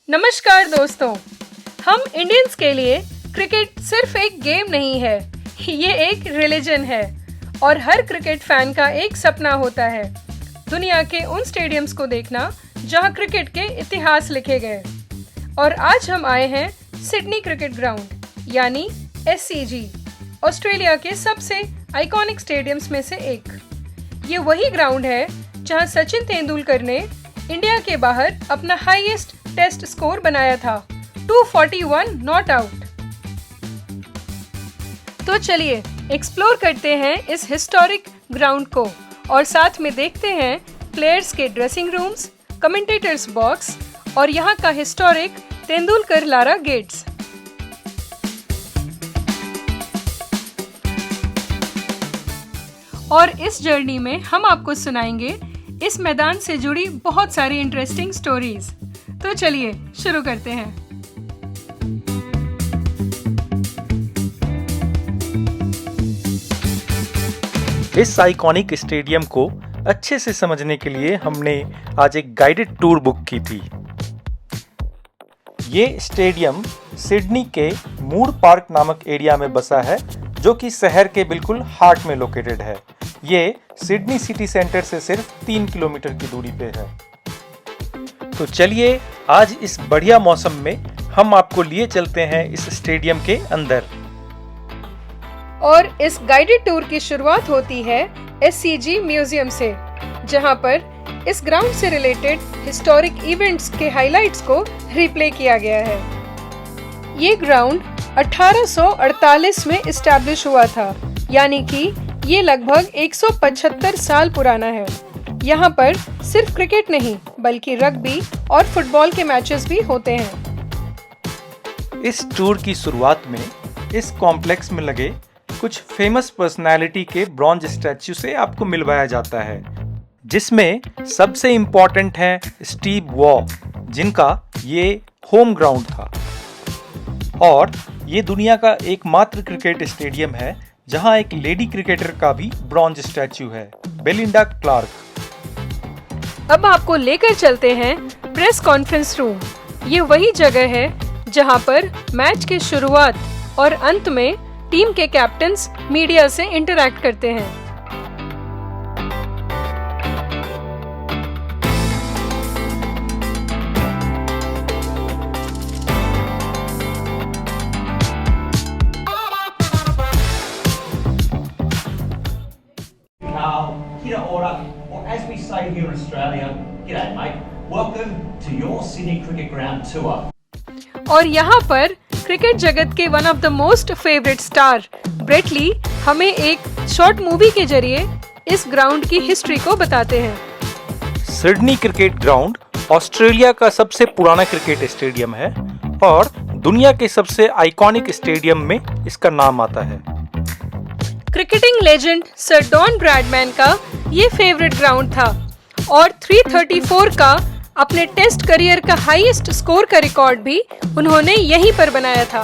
नमस्कार दोस्तों, हम इंडियंस के लिए क्रिकेट सिर्फ एक गेम नहीं है, ये एक रिलीजन है और हर क्रिकेट फैन का एक सपना होता है दुनिया के उन स्टेडियम्स को देखना जहां क्रिकेट के इतिहास लिखे गए। और आज हम आए हैं सिडनी क्रिकेट ग्राउंड यानी SCG, ऑस्ट्रेलिया के सबसे आइकॉनिक स्टेडियम्स में से एक। ये वही ग्राउंड है जहां सचिन तेंदुलकर ने इंडिया के बाहर अपना हाईएस्ट टेस्ट स्कोर बनाया था, 241 नॉट आउट। तो चलिए एक्सप्लोर करते हैं इस हिस्टोरिक ग्राउंड को और साथ में देखते हैं प्लेयर्स के ड्रेसिंग रूम्स, कमेंटेटर्स बॉक्स और यहाँ का हिस्टोरिक तेंदुलकर लारा गेट्स। और इस जर्नी में हम आपको सुनाएंगे इस मैदान से जुड़ी बहुत सारी इंटरेस्टिंग स्टोरीज। तो चलिए शुरू करते हैं। इस आइकॉनिक स्टेडियम को अच्छे से समझने के लिए हमने आज एक गाइडेड टूर बुक की थी। ये स्टेडियम सिडनी के मूर पार्क नामक एरिया में बसा है, जो कि शहर के बिल्कुल हार्ट में लोकेटेड है। ये सिडनी सिटी सेंटर से सिर्फ 3 किलोमीटर की दूरी पे है। तो चलिए आज इस बढ़िया मौसम में हम आपको लिए चलते हैं इस स्टेडियम के अंदर। और इस गाइडेड टूर की शुरुआत होती है SCG म्यूजियम से, जहां पर इस ग्राउंड से रिलेटेड हिस्टोरिक इवेंट्स के हाइलाइट्स को रिप्ले किया गया है। ये ग्राउंड 1848 में इस्टेब्लिश हुआ था, यानी कि ये लगभग 175 साल पुराना है। यहाँ पर सिर्फ क्रिकेट नहीं बल्कि रग्बी और फुटबॉल के मैचेस भी होते हैं। इस टूर की शुरुआत में इस कॉम्प्लेक्स में लगे कुछ फेमस पर्सनालिटी के ब्रॉन्ज स्टैच्यू से आपको मिलवाया जाता है, जिसमें सबसे इम्पोर्टेंट है स्टीव वॉ, जिनका ये होम ग्राउंड था। और ये दुनिया का एकमात्र क्रिकेट स्टेडियम है जहां एक लेडी क्रिकेटर का भी ब्रॉन्ज स्टैच्यू है, बेलिंडा क्लार्क। अब आपको लेकर चलते हैं प्रेस कॉन्फ्रेंस रूम। ये वही जगह है जहां पर मैच की शुरुआत और अंत में टीम के कैप्टन्स मीडिया से इंटरैक्ट करते हैं। Or as we say here in Australia, g'day mate, welcome to your Sydney Cricket Ground tour. और यहाँ पर क्रिकेट जगत के one of the most favourite star Brett Lee हमें एक शॉर्ट मूवी के जरिए इस ग्राउंड की हिस्ट्री को बताते हैं। सिडनी क्रिकेट ग्राउंड ऑस्ट्रेलिया का सबसे पुराना क्रिकेट स्टेडियम है और दुनिया के सबसे आइकॉनिक स्टेडियम में इसका नाम आता है। Cricketing legend sir Don Bradman का ये फेवरेट ग्राउंड था और 334 का अपने टेस्ट करियर का हाईएस्ट स्कोर का रिकॉर्ड भी उन्होंने यहीं पर बनाया था।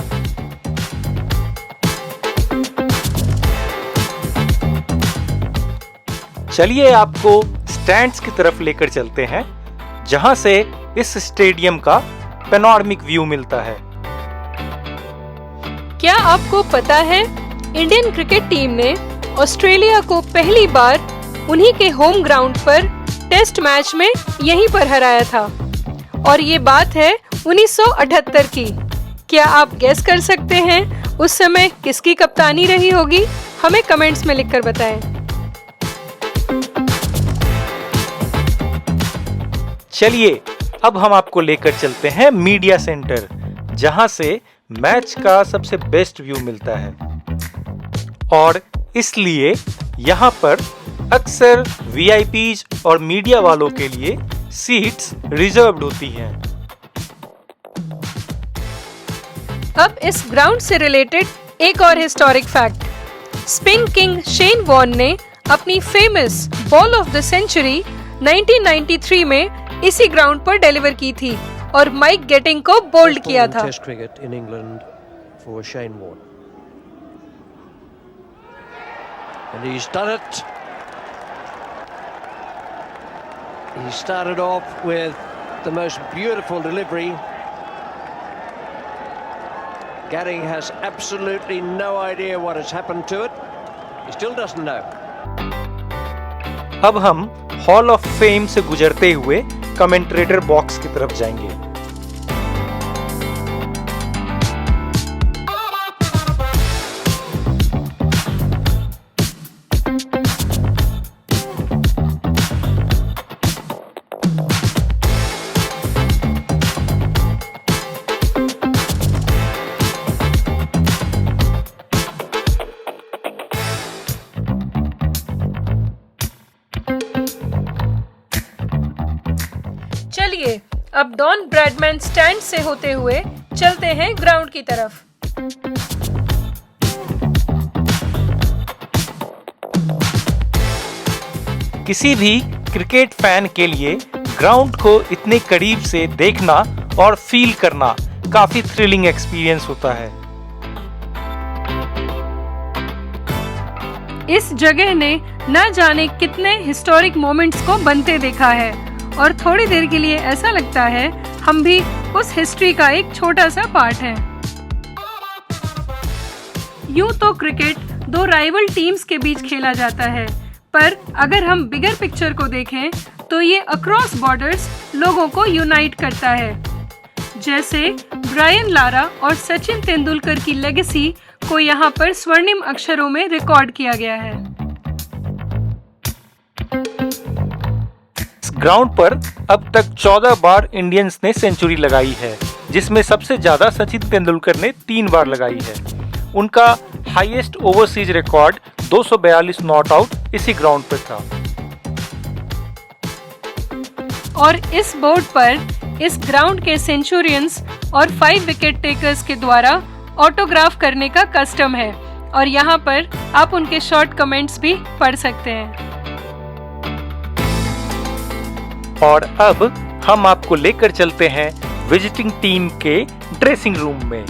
चलिए आपको स्टैंड्स की तरफ लेकर चलते हैं, जहां से इस स्टेडियम का पैनोरामिक व्यू मिलता है। क्या आपको पता है इंडियन क्रिकेट टीम ने ऑस्ट्रेलिया को पहली बार उन्हीं के होम ग्राउंड पर टेस्ट मैच में यहीं पर हराया था और ये बात है 1978 की। क्या आप गेस कर सकते हैं उस समय किसकी कप्तानी रही होगी? हमें कमेंट्स में लिखकर बताएं। चलिए अब हम आपको लेकर चलते हैं मीडिया सेंटर, जहां से मैच का सबसे बेस्ट व्यू मिलता है और इसलिए यहाँ पर अक्सर VIPs और मीडिया वालों के लिए सीट्स रिजर्व्ड होती हैं। अब इस ग्राउंड से रिलेटेड एक और historic fact. Spin king Shane Warne ने अपनी famous ball of the century 1993 में इसी ग्राउंड पर डिलीवर की थी और माइक गेटिंग को बोल्ड किया था। And he's done it. He started off with the most beautiful delivery Gary has absolutely no idea what has happened to it. He still doesn't know. अब हम hall of fame से गुजरते हुए commentator box की तरफ जाएंगे। चलिए अब डॉन ब्रैडमैन स्टैंड से होते हुए चलते हैं ग्राउंड की तरफ। किसी भी क्रिकेट फैन के लिए ग्राउंड को इतने करीब से देखना और फील करना काफी थ्रिलिंग एक्सपीरियंस होता है। इस जगह ने न जाने कितने हिस्टोरिक मोमेंट्स को बनते देखा है और थोड़ी देर के लिए ऐसा लगता है हम भी उस हिस्ट्री का एक छोटा सा पार्ट है। यूं तो क्रिकेट दो राइवल टीम्स के बीच खेला जाता है, पर अगर हम बिगर पिक्चर को देखें तो ये अक्रॉस बॉर्डर्स लोगों को यूनाइट करता है। जैसे ब्रायन लारा और सचिन तेंदुलकर की लेगेसी को यहाँ पर स्वर्णिम अक्षरों में रिकॉर्ड किया गया है। ग्राउंड पर अब तक 14 बार इंडियंस ने सेंचुरी लगाई है, जिसमें सबसे ज्यादा सचिन तेंदुलकर ने 3 बार लगाई है। उनका highest overseas record 242 not out इसी ग्राउंड पर था। और इस बोर्ड पर इस ग्राउंड के सेंचुरियंस और 5 विकेट टेकर्स के द्वारा ऑटोग्राफ करने का कस्टम है और यहाँ पर आप उनके शॉर्ट कमेंट्स भी पढ़ सकते हैं। और अब हम आपको लेकर चलते हैं विजिटिंग टीम के ड्रेसिंग रूम में।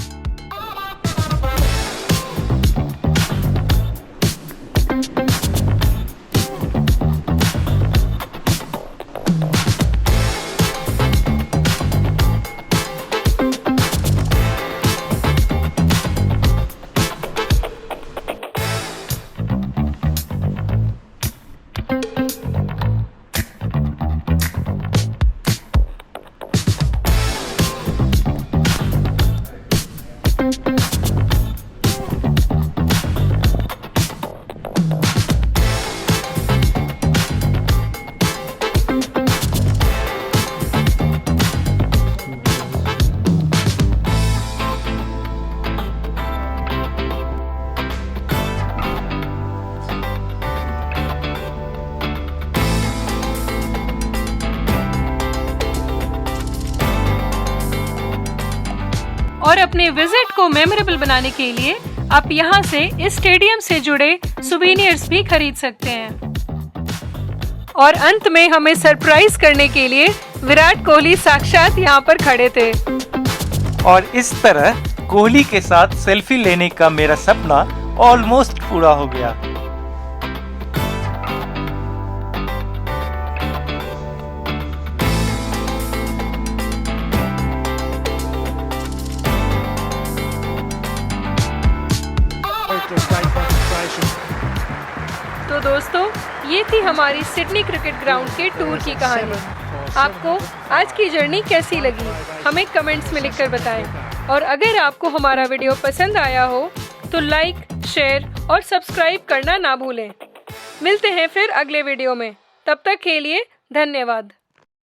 और अपने विजिट को मेमोरेबल बनाने के लिए आप यहाँ से इस स्टेडियम से जुड़े सुवेनियर्स भी खरीद सकते हैं। और अंत में हमें सरप्राइज करने के लिए विराट कोहली साक्षात यहाँ पर खड़े थे। और इस तरह कोहली के साथ सेल्फी लेने का मेरा सपना ऑलमोस्ट पूरा हो गया। तो दोस्तों, ये थी हमारी सिडनी क्रिकेट ग्राउंड के टूर की कहानी। आपको आज की जर्नी कैसी लगी हमें कमेंट्स में लिखकर बताएं। और अगर आपको हमारा वीडियो पसंद आया हो तो लाइक, शेयर और सब्सक्राइब करना ना भूलें। मिलते हैं फिर अगले वीडियो में, तब तक के लिए धन्यवाद।